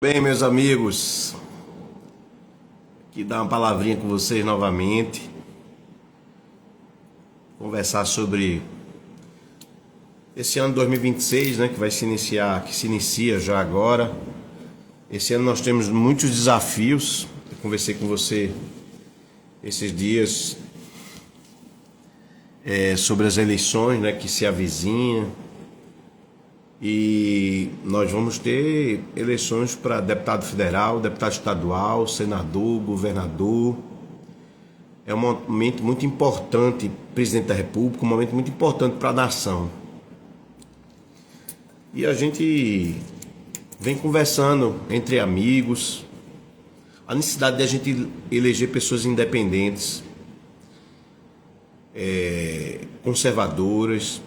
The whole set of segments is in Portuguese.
Bem, meus amigos, aqui dar uma palavrinha com vocês novamente, conversar sobre esse ano 2026, né, que vai se iniciar, que se inicia já agora. Esse ano nós temos muitos desafios. Eu conversei com você esses dias sobre as eleições, né, que se avizinham. E nós vamos ter eleições para deputado federal, deputado estadual, senador, governador. É um momento muito importante, presidente da República, um momento muito importante para a nação. E a gente vem conversando entre amigos, a necessidade de a gente eleger pessoas independentes, conservadoras,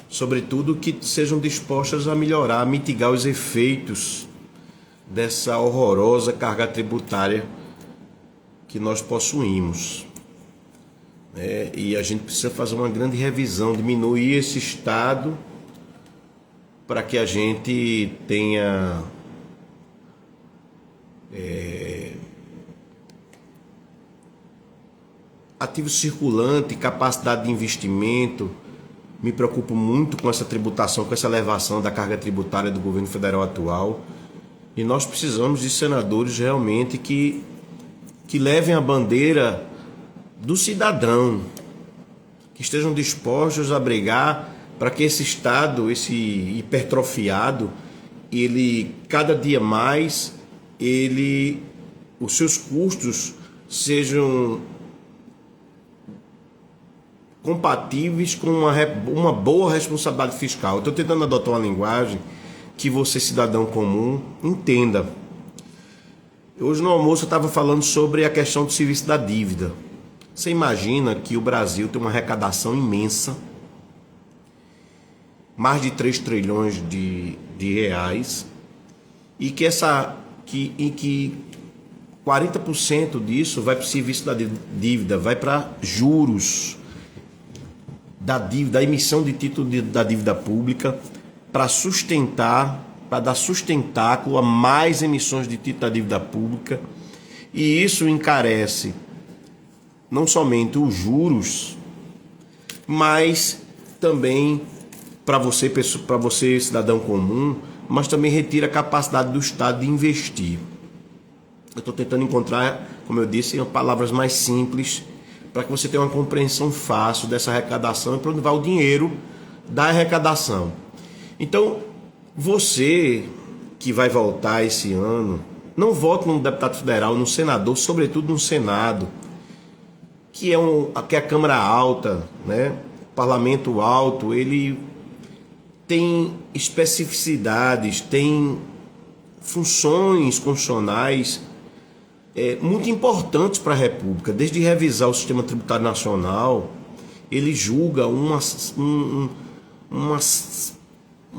sobretudo que sejam dispostas a melhorar, a mitigar os efeitos dessa horrorosa carga tributária que nós possuímos. E a gente precisa fazer uma grande revisão, diminuir esse Estado para que a gente tenha ativo circulante, capacidade de investimento. Me preocupo muito com essa tributação, com essa elevação da carga tributária do governo federal atual. E nós precisamos de senadores realmente que levem a bandeira do cidadão, que estejam dispostos a brigar para que esse Estado, esse hipertrofiado, ele cada dia mais, os seus custos sejam compatíveis com uma boa responsabilidade fiscal. Eu estou tentando adotar uma linguagem que você, cidadão comum, entenda. Hoje no almoço eu estava falando sobre a questão do serviço da dívida. Você imagina que o Brasil tem uma arrecadação imensa, mais de 3 trilhões de reais, e que 40% disso vai para o serviço da dívida, vai para juros da dívida, da emissão de título da dívida pública, para dar sustentáculo a mais emissões de título da dívida pública, e isso encarece não somente os juros, mas também para você cidadão comum, mas também retira a capacidade do Estado de investir. Eu estou tentando encontrar, como eu disse, palavras mais simples, para que você tenha uma compreensão fácil dessa arrecadação e para onde vai o dinheiro da arrecadação. Então, você que vai votar esse ano, não vote num deputado federal, num senador, sobretudo no Senado, que é a Câmara Alta, né? O Parlamento Alto, ele tem especificidades, tem funções constitucionais muito importantes para a República. Desde revisar o sistema tributário nacional, ele julga uma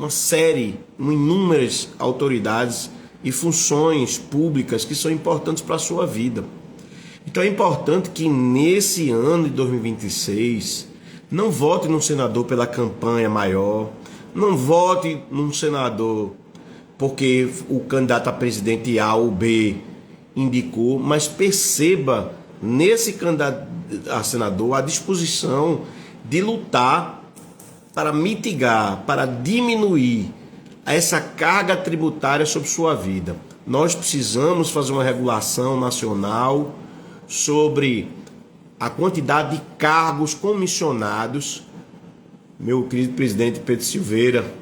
série, inúmeras autoridades e funções públicas que são importantes para a sua vida. Então é importante que nesse ano de 2026 não vote num senador pela campanha maior, não vote num senador porque o candidato a presidente A ou B indicou, mas perceba nesse candidato a senador a disposição de lutar para mitigar, para diminuir essa carga tributária sobre sua vida. Nós precisamos fazer uma regulação nacional sobre a quantidade de cargos comissionados. Meu querido presidente Pedro Silveira,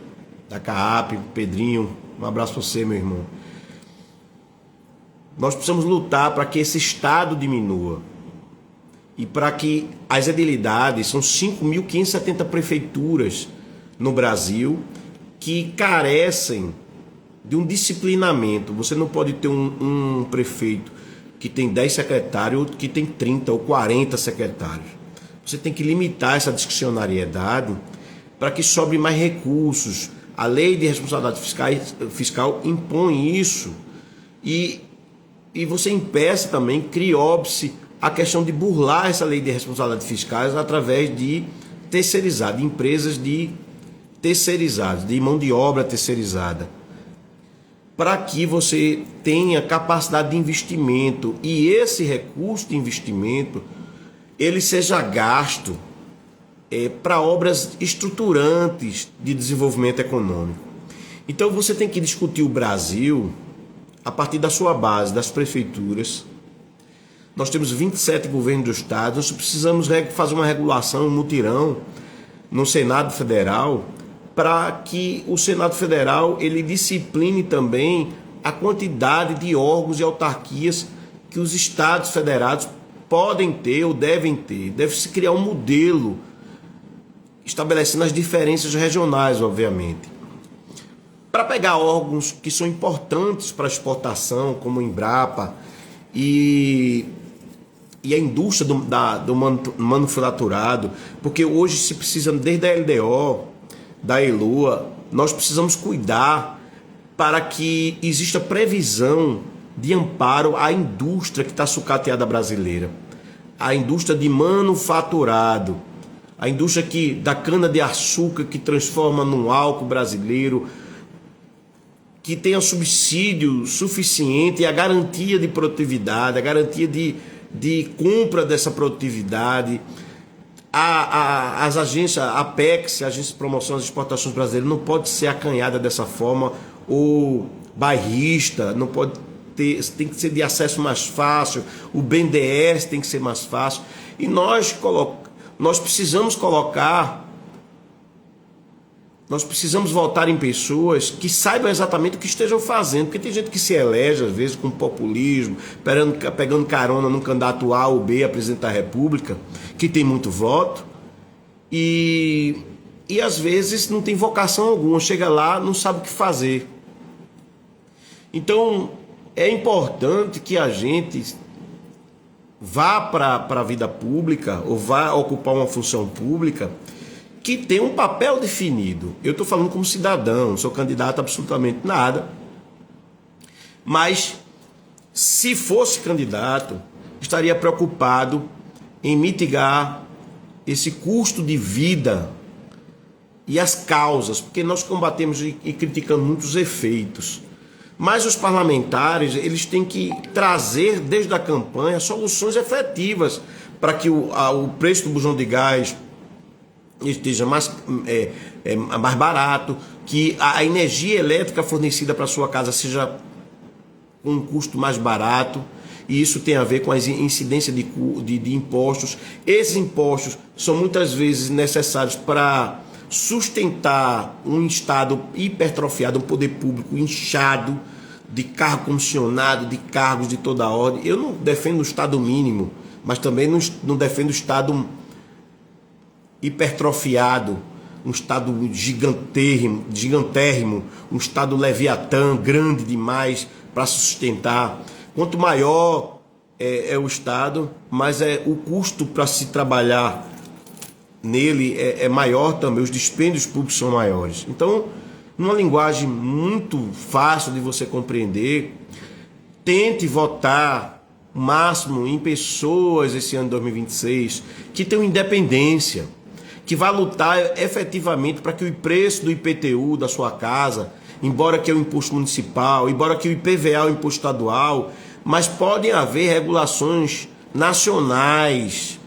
da CAAP, Pedrinho, um abraço para você, meu irmão. Nós precisamos lutar para que esse Estado diminua e para que as edilidades, são 5.570 prefeituras no Brasil que carecem de um disciplinamento. Você não pode ter um prefeito que tem 10 secretários, outro que tem 30 ou 40 secretários. Você tem que limitar essa discricionariedade para que sobre mais recursos. A lei de responsabilidade fiscal impõe isso e você impeça também, crie óbice a questão de burlar essa lei de responsabilidade fiscal através de terceirizar, de empresas de terceirizadas, de mão de obra terceirizada. para que você tenha capacidade de investimento e esse recurso de investimento ele seja gasto para obras estruturantes de desenvolvimento econômico. Então você tem que discutir o Brasil a partir da sua base, das prefeituras. Nós temos 27 governos do estado, nós precisamos fazer uma regulação, um mutirão no Senado Federal, para que o Senado Federal ele discipline também a quantidade de órgãos e autarquias que os estados federados podem ter ou devem ter. Deve-se criar um modelo estabelecendo as diferenças regionais, obviamente. Para pegar órgãos que são importantes para a exportação, como o Embrapa e a indústria do manufaturado, porque hoje se precisa, desde a LDO, da ELOA, nós precisamos cuidar para que exista previsão de amparo à indústria que está sucateada brasileira, a indústria de manufaturado, a indústria da cana-de-açúcar que transforma num álcool brasileiro, que tenha subsídio suficiente e a garantia de produtividade, a garantia de compra dessa produtividade. As agências, a Apex, a Agência de Promoção das Exportações Brasileiras, não pode ser acanhada dessa forma, ou bairrista, não pode ter, tem que ser de acesso mais fácil, o BNDES tem que ser mais fácil. E nós precisamos votar em pessoas que saibam exatamente o que estejam fazendo, porque tem gente que se elege, às vezes, com populismo, pegando carona num candidato A ou B a presidente da República, que tem muito voto, e às vezes não tem vocação alguma, chega lá, não sabe o que fazer. Então, é importante que a gente vá para a vida pública, ou vá ocupar uma função pública, que tem um papel definido. Eu estou falando como cidadão, não sou candidato a absolutamente nada, mas se fosse candidato, estaria preocupado em mitigar esse custo de vida e as causas, porque nós combatemos e criticamos muitos efeitos. Mas os parlamentares, eles têm que trazer desde a campanha soluções efetivas para que o preço do bujão de gás esteja mais barato, que a energia elétrica fornecida para a sua casa seja com um custo mais barato, e isso tem a ver com a incidência de impostos. Esses impostos são muitas vezes necessários para sustentar um Estado hipertrofiado, um poder público inchado de cargo comissionado, de cargos de toda a ordem. Eu não defendo o Estado mínimo, mas também não defendo o Estado hipertrofiado, um Estado gigantérrimo, um Estado leviatã, grande demais para sustentar. Quanto maior é o Estado, mais o custo para se trabalhar nele é maior também, os dispêndios públicos são maiores. Então, numa linguagem muito fácil de você compreender, tente votar o máximo em pessoas esse ano de 2026 que tenham independência, que vai lutar efetivamente para que o preço do IPTU da sua casa, embora que é o imposto municipal, embora que o IPVA é o imposto estadual, mas podem haver regulações nacionais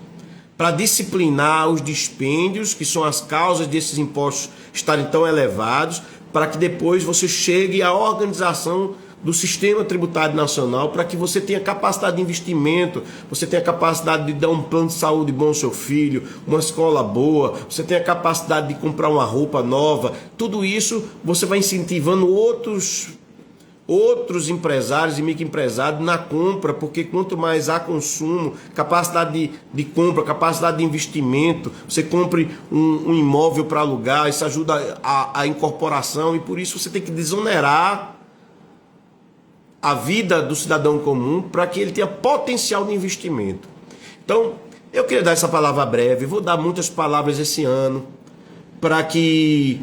para disciplinar os dispêndios, que são as causas desses impostos estarem tão elevados, para que depois você chegue à organização do sistema tributário nacional, para que você tenha capacidade de investimento, você tenha capacidade de dar um plano de saúde bom ao seu filho, uma escola boa, você tenha capacidade de comprar uma roupa nova. Tudo isso você vai incentivando outros empresários e microempresários na compra, porque quanto mais há consumo, capacidade de compra, capacidade de investimento, você compre um imóvel para alugar, isso ajuda a incorporação, e por isso você tem que desonerar a vida do cidadão comum para que ele tenha potencial de investimento. Então, eu queria dar essa palavra breve, vou dar muitas palavras esse ano, para que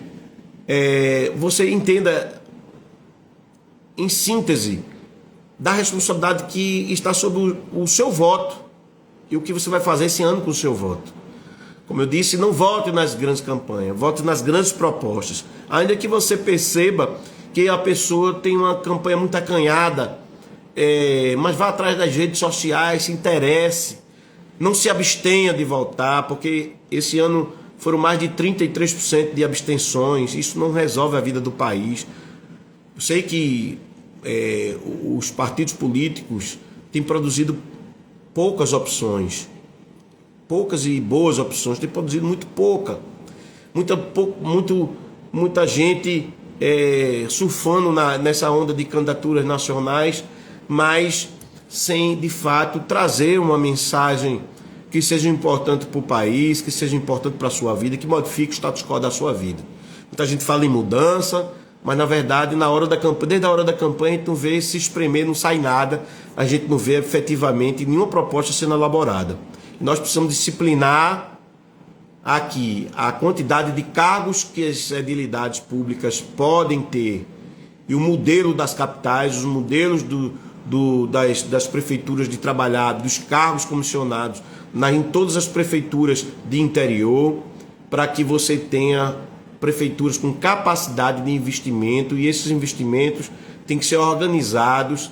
você entenda, em síntese, da responsabilidade que está sobre o seu voto e o que você vai fazer esse ano com o seu voto. Como eu disse, não vote nas grandes campanhas, vote nas grandes propostas, ainda que você perceba que a pessoa tem uma campanha muito acanhada, mas vá atrás das redes sociais, se interesse, não se abstenha de votar, porque esse ano foram mais de 33% de abstenções. Isso não resolve a vida do país. Eu sei que os partidos políticos têm produzido poucas opções, poucas e boas opções, têm produzido muito pouca. Muita gente surfando nessa onda de candidaturas nacionais, mas sem de fato trazer uma mensagem que seja importante para o país, que seja importante para a sua vida, que modifique o status quo da sua vida. Muita gente fala em mudança, mas na verdade desde a hora da campanha a gente não vê se espremer, não sai nada, a gente não vê efetivamente nenhuma proposta sendo elaborada. Nós precisamos disciplinar aqui a quantidade de cargos que as edilidades públicas podem ter e o modelo das capitais, os modelos das prefeituras de trabalhar, dos cargos comissionados em todas as prefeituras de interior, para que você tenha prefeituras com capacidade de investimento, e esses investimentos têm que ser organizados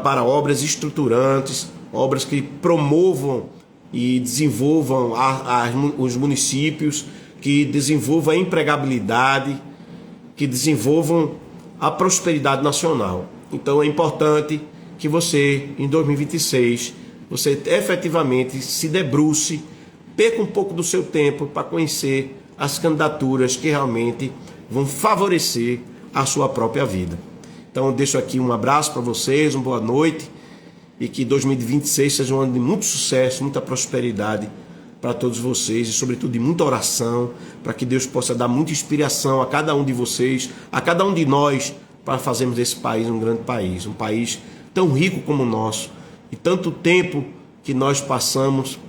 para obras estruturantes, obras que promovam e desenvolvam os municípios, que desenvolvam a empregabilidade, que desenvolvam a prosperidade nacional. Então é importante que você, em 2026, você efetivamente se debruce, perca um pouco do seu tempo para conhecer as candidaturas que realmente vão favorecer a sua própria vida. Então eu deixo aqui um abraço para vocês, uma boa noite, e que 2026 seja um ano de muito sucesso, muita prosperidade para todos vocês, e sobretudo de muita oração, para que Deus possa dar muita inspiração a cada um de vocês, a cada um de nós, para fazermos desse país um grande país, um país tão rico como o nosso, e tanto tempo que nós passamos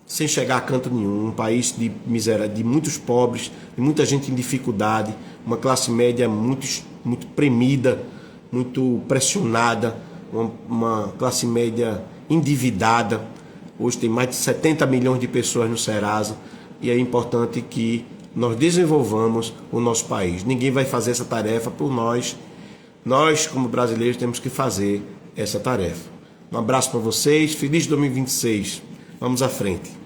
sem chegar a canto nenhum, um país de miséria, de muitos pobres, de muita gente em dificuldade, uma classe média muito premida, muito pressionada, uma classe média endividada. Hoje tem mais de 70 milhões de pessoas no Serasa, e é importante que nós desenvolvamos o nosso país. Ninguém vai fazer essa tarefa por nós. Nós, como brasileiros, temos que fazer essa tarefa. Um abraço para vocês, feliz 2026. Vamos à frente.